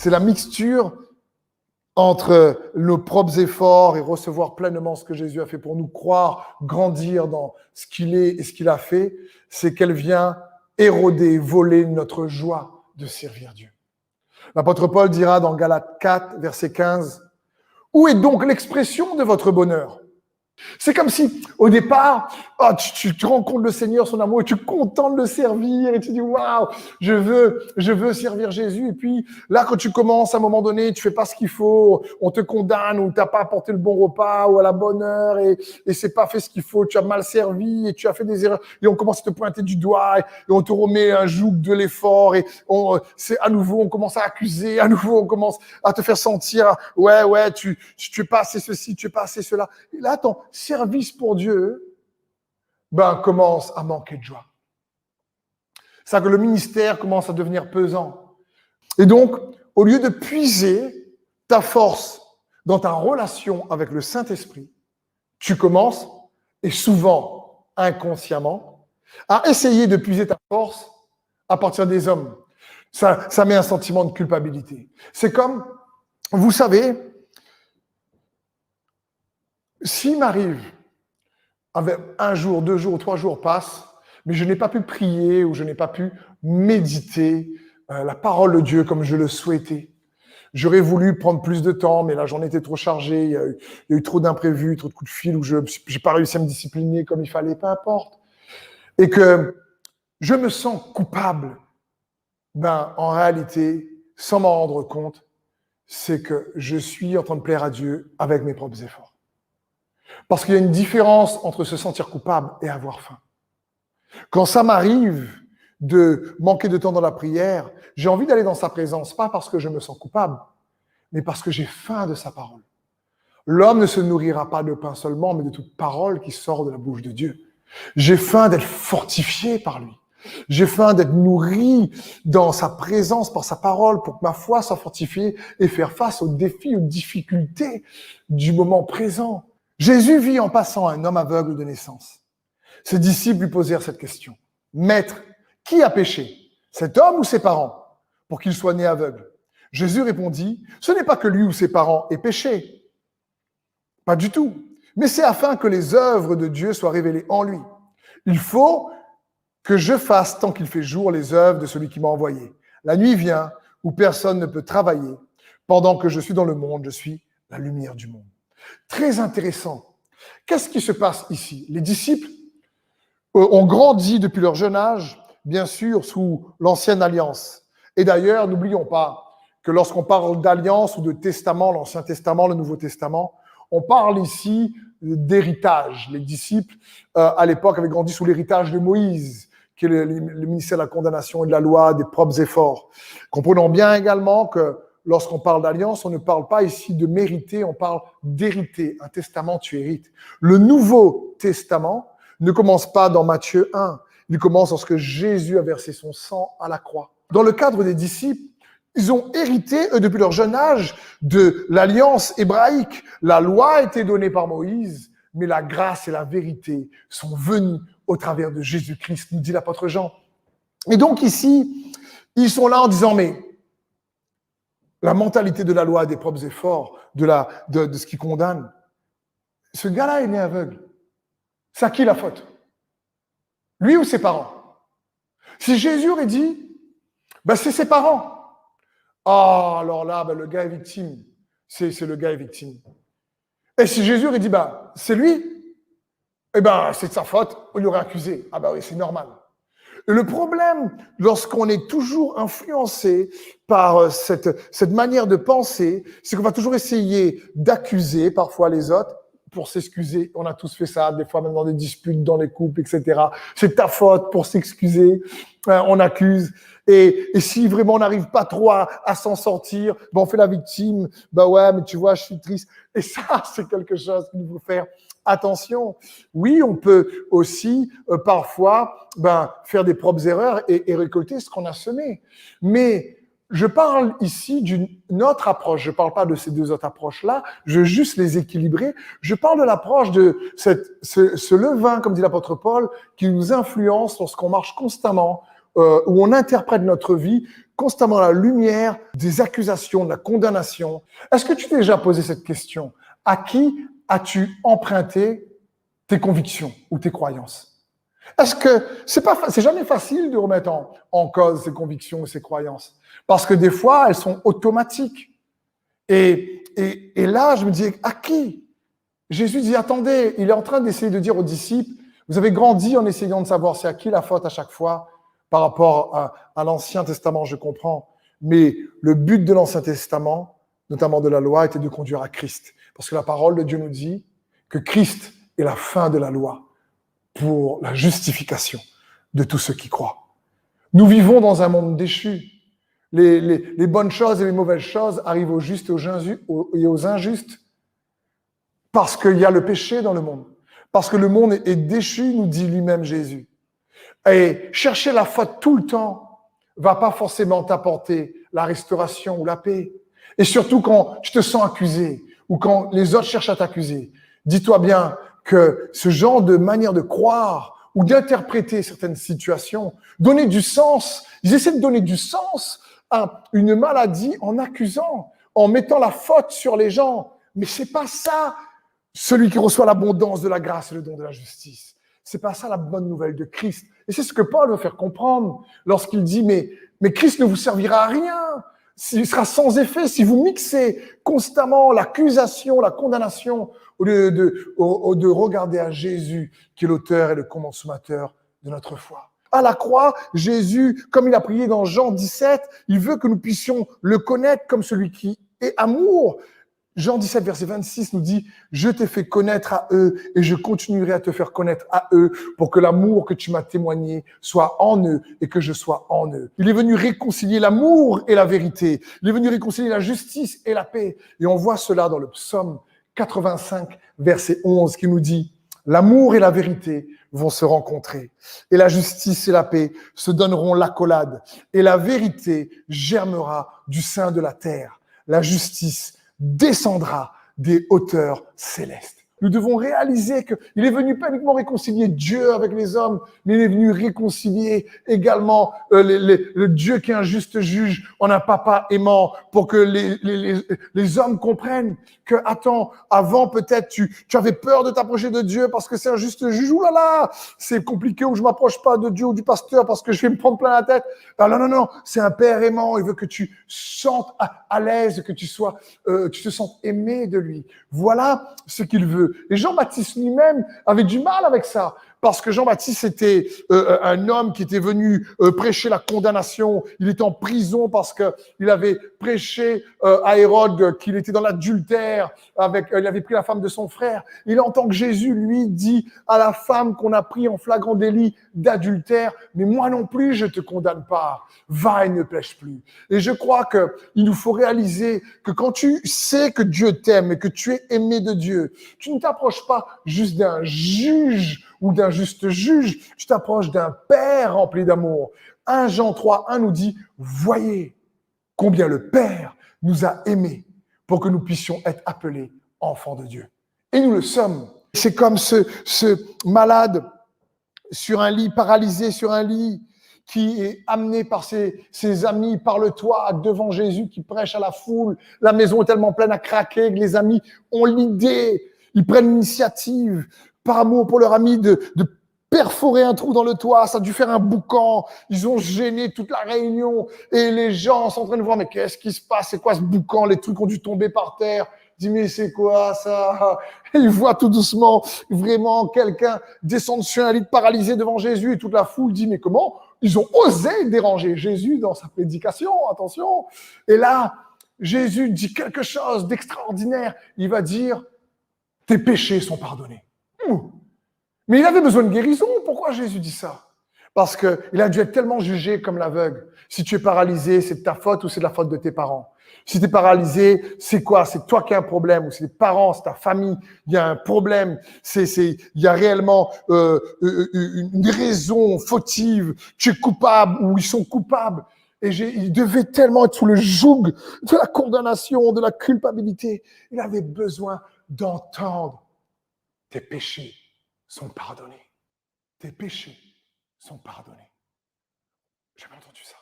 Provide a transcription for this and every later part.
C'est la mixture entre nos propres efforts et recevoir pleinement ce que Jésus a fait pour nous, croire, grandir dans ce qu'il est et ce qu'il a fait, c'est qu'elle vient éroder, voler notre joie de servir Dieu. L'apôtre Paul dira dans Galates 4, verset 15, « Où est donc l'expression de votre bonheur ?» C'est comme si, au départ, tu rencontres le Seigneur, son amour, et tu es content de le servir, et tu dis, waouh, je veux servir Jésus. Et puis, là, quand tu commences, à un moment donné, tu fais pas ce qu'il faut, on te condamne, ou t'as pas apporté le bon repas, ou à la bonne heure, et c'est pas fait ce qu'il faut, tu as mal servi, et tu as fait des erreurs, et on commence à te pointer du doigt, et on te remet un joug de l'effort, et c'est à nouveau, on commence à accuser, à nouveau, on commence à te faire sentir, ouais, tu es pas assez ceci, tu es pas assez cela. Et là, ton service pour Dieu, commence à manquer de joie. C'est ça que le ministère commence à devenir pesant. Et donc, au lieu de puiser ta force dans ta relation avec le Saint-Esprit, tu commences, et souvent inconsciemment, à essayer de puiser ta force à partir des hommes. Ça met un sentiment de culpabilité. C'est comme, vous savez, s'il m'arrive, avec 1 jour, 2 jours, 3 jours passent, mais je n'ai pas pu prier ou je n'ai pas pu méditer la parole de Dieu comme je le souhaitais. J'aurais voulu prendre plus de temps, mais la journée était trop chargée, il y a eu trop d'imprévus, trop de coups de fil, où je n'ai pas réussi à me discipliner comme il fallait, peu importe. Et que je me sens coupable, en réalité, sans m'en rendre compte, c'est que je suis en train de plaire à Dieu avec mes propres efforts. Parce qu'il y a une différence entre se sentir coupable et avoir faim. Quand ça m'arrive de manquer de temps dans la prière, j'ai envie d'aller dans sa présence, pas parce que je me sens coupable, mais parce que j'ai faim de sa parole. L'homme ne se nourrira pas de pain seulement, mais de toute parole qui sort de la bouche de Dieu. J'ai faim d'être fortifié par lui. J'ai faim d'être nourri dans sa présence, par sa parole, pour que ma foi soit fortifiée et faire face aux défis, aux difficultés du moment présent. Jésus vit en passant un homme aveugle de naissance. Ses disciples lui posèrent cette question. « Maître, qui a péché, cet homme ou ses parents, pour qu'il soit né aveugle ?» Jésus répondit, « Ce n'est pas que lui ou ses parents aient péché. Pas du tout. Mais c'est afin que les œuvres de Dieu soient révélées en lui. Il faut que je fasse, tant qu'il fait jour, les œuvres de celui qui m'a envoyé. La nuit vient où personne ne peut travailler. Pendant que je suis dans le monde, je suis la lumière du monde. » Très intéressant. Qu'est-ce qui se passe ici? Les disciples ont grandi depuis leur jeune âge, bien sûr, sous l'ancienne alliance. Et d'ailleurs, n'oublions pas que lorsqu'on parle d'alliance ou de testament, l'Ancien Testament, le Nouveau Testament, on parle ici d'héritage. Les disciples, à l'époque, avaient grandi sous l'héritage de Moïse, qui est le ministère de la condamnation et de la loi, des propres efforts. Comprenons bien également que lorsqu'on parle d'alliance, on ne parle pas ici de mériter, on parle d'hériter. Un testament, tu hérites. Le Nouveau Testament ne commence pas dans Matthieu 1. Il commence lorsque Jésus a versé son sang à la croix. Dans le cadre des disciples, ils ont hérité, eux, depuis leur jeune âge, de l'alliance hébraïque. La loi a été donnée par Moïse, mais la grâce et la vérité sont venues au travers de Jésus-Christ, nous dit l'apôtre Jean. Et donc ici, ils sont là en disant, mais la mentalité de la loi, des propres efforts, de ce qui condamne. Ce gars-là est né aveugle. C'est à qui la faute? Lui ou ses parents? Si Jésus aurait dit, c'est ses parents. Alors là, le gars est victime. C'est le gars est victime. Et si Jésus aurait dit, c'est lui, c'est de sa faute, on l'aurait accusé. Ah oui, c'est normal. Et le problème, lorsqu'on est toujours influencé par cette manière de penser, c'est qu'on va toujours essayer d'accuser parfois les autres pour s'excuser. On a tous fait ça, des fois même dans des disputes, dans les couples, etc. C'est ta faute pour s'excuser. On accuse. Et si vraiment on n'arrive pas trop à s'en sortir, on fait la victime. Ouais, mais tu vois, je suis triste. Et ça, c'est quelque chose qu'il faut faire attention. Oui, on peut aussi parfois faire des propres erreurs et récolter ce qu'on a semé. Mais je parle ici d'une autre approche. Je ne parle pas de ces deux autres approches-là. Je veux juste les équilibrer. Je parle de l'approche de ce levain, comme dit l'apôtre Paul, qui nous influence lorsqu'on marche constamment où on interprète notre vie constamment à la lumière des accusations, de la condamnation. Est-ce que tu t'es déjà posé cette question? À qui as-tu emprunté tes convictions ou tes croyances? Est-ce que c'est jamais facile de remettre en cause ses convictions ou ses croyances? Parce que des fois, elles sont automatiques. Et là, je me dis, à qui? Jésus dit, attendez, il est en train d'essayer de dire aux disciples, vous avez grandi en essayant de savoir c'est à qui la faute à chaque fois par rapport à l'Ancien Testament, je comprends. Mais le but de l'Ancien Testament, notamment de la loi, était de conduire à Christ. Parce que la parole de Dieu nous dit que Christ est la fin de la loi pour la justification de tous ceux qui croient. Nous vivons dans un monde déchu. Les bonnes choses et les mauvaises choses arrivent aux justes et aux injustes parce qu'il y a le péché dans le monde. Parce que le monde est déchu, nous dit lui-même Jésus. Et chercher la faute tout le temps va pas forcément t'apporter la restauration ou la paix. Et surtout quand tu te sens accusé ou quand les autres cherchent à t'accuser. Dis-toi bien que ce genre de manière de croire ou d'interpréter certaines situations, donner du sens, ils essaient de donner du sens à une maladie en accusant, en mettant la faute sur les gens. Mais c'est pas ça, celui qui reçoit l'abondance de la grâce et le don de la justice. C'est pas ça la bonne nouvelle de Christ. Et c'est ce que Paul veut faire comprendre lorsqu'il dit mais Christ ne vous servira à rien. Il sera sans effet si vous mixez constamment l'accusation, la condamnation, au lieu de regarder à Jésus, qui est l'auteur et le consommateur de notre foi. À la croix, Jésus, comme il a prié dans Jean 17, il veut que nous puissions le connaître comme celui qui est amour. Jean 17, verset 26 nous dit « Je t'ai fait connaître à eux et je continuerai à te faire connaître à eux pour que l'amour que tu m'as témoigné soit en eux et que je sois en eux. » Il est venu réconcilier l'amour et la vérité. Il est venu réconcilier la justice et la paix. Et on voit cela dans le psaume 85, verset 11 qui nous dit « L'amour et la vérité vont se rencontrer et la justice et la paix se donneront l'accolade et la vérité germera du sein de la terre. La justice descendra des hauteurs célestes. » Nous devons réaliser qu'il est venu pas uniquement réconcilier Dieu avec les hommes, mais il est venu réconcilier également le Dieu qui est un juste juge en un papa aimant pour que les hommes comprennent que, attends, avant peut-être tu avais peur de t'approcher de Dieu parce que c'est un juste juge. Ouh là là, c'est compliqué ou je m'approche pas de Dieu ou du pasteur parce que je vais me prendre plein la tête. Alors non, c'est un père aimant. Il veut que tu sentes à l'aise, que tu te sentes aimé de lui. Voilà ce qu'il veut. Et Jean-Baptiste lui-même avait du mal avec ça, parce que Jean-Baptiste était un homme qui était venu prêcher la condamnation. Il était en prison parce qu'il avait prêché à Hérode qu'il était dans l'adultère, il avait pris la femme de son frère. Il entend que Jésus, lui, dit à la femme qu'on a pris en flagrant délit d'adultère, « Mais moi non plus, je te condamne pas. Va et ne pêche plus. » Et je crois qu'il nous faut réaliser que quand tu sais que Dieu t'aime et que tu es aimé de Dieu, tu ne t'approches pas juste d'un juge ou d'un juste juge, tu t'approches d'un Père rempli d'amour. 1 Jean 3, 1 nous dit « Voyez combien le Père nous a aimés pour que nous puissions être appelés enfants de Dieu. » Et nous le sommes. C'est comme ce malade sur un lit, paralysé sur un lit, qui est amené par ses amis, par le toit, devant Jésus qui prêche à la foule. La maison est tellement pleine à craquer que les amis ont l'idée, ils prennent l'initiative, par amour pour leur ami, de perforer un trou dans le toit. Ça a dû faire un boucan. Ils ont gêné toute la réunion et les gens sont en train de voir, mais qu'est-ce qui se passe? C'est quoi ce boucan? Les trucs ont dû tomber par terre. Dit, mais c'est quoi ça? Et il voit tout doucement vraiment quelqu'un descendre sur un lit paralysé devant Jésus et toute la foule dit, mais comment? Ils ont osé déranger Jésus dans sa prédication, attention. Et là, Jésus dit quelque chose d'extraordinaire. Il va dire, tes péchés sont pardonnés. Mais il avait besoin de guérison. Pourquoi Jésus dit ça? Parce qu'il a dû être tellement jugé comme l'aveugle. Si tu es paralysé, c'est de ta faute ou c'est de la faute de tes parents? Si tu es paralysé, c'est quoi? C'est toi qui as un problème, ou c'est les parents, c'est ta famille, il y a un problème, il y a réellement une raison fautive, tu es coupable ou ils sont coupables. Et il devait tellement être sous le joug de la condamnation, de la culpabilité. Il avait besoin d'entendre tes péchés sont pardonnés. Tes péchés sont pardonnés. Jamais entendu ça.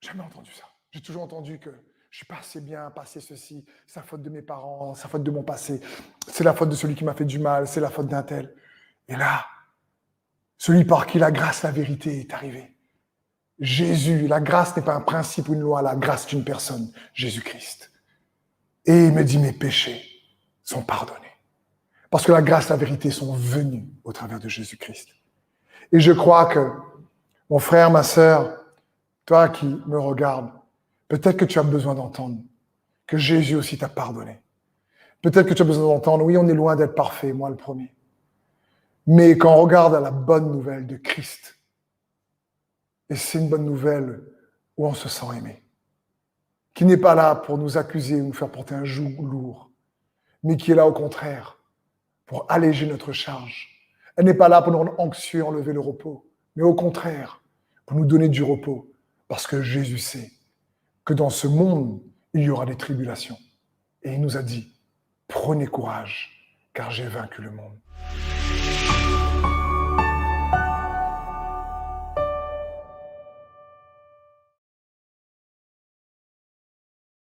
Jamais entendu ça. J'ai toujours entendu que je suis pas assez bien, pas assez ceci, c'est la faute de mes parents, c'est la faute de mon passé, c'est la faute de celui qui m'a fait du mal, c'est la faute d'un tel. Et là, celui par qui la grâce, la vérité est arrivée. Jésus, la grâce n'est pas un principe ou une loi, la grâce est une personne, Jésus-Christ. Et il me dit, mes péchés sont pardonnés. Parce que la grâce, la vérité sont venus au travers de Jésus-Christ. Et je crois que, mon frère, ma sœur, toi qui me regardes, peut-être que tu as besoin d'entendre que Jésus aussi t'a pardonné. Peut-être que tu as besoin d'entendre, oui, on est loin d'être parfait, moi le premier. Mais quand on regarde à la bonne nouvelle de Christ, et c'est une bonne nouvelle où on se sent aimé, qui n'est pas là pour nous accuser ou nous faire porter un joug lourd, mais qui est là au contraire pour alléger notre charge. Elle n'est pas là pour nous rendre anxieux, enlever le repos, mais au contraire, pour nous donner du repos, parce que Jésus sait que dans ce monde, il y aura des tribulations. Et il nous a dit, prenez courage, car j'ai vaincu le monde.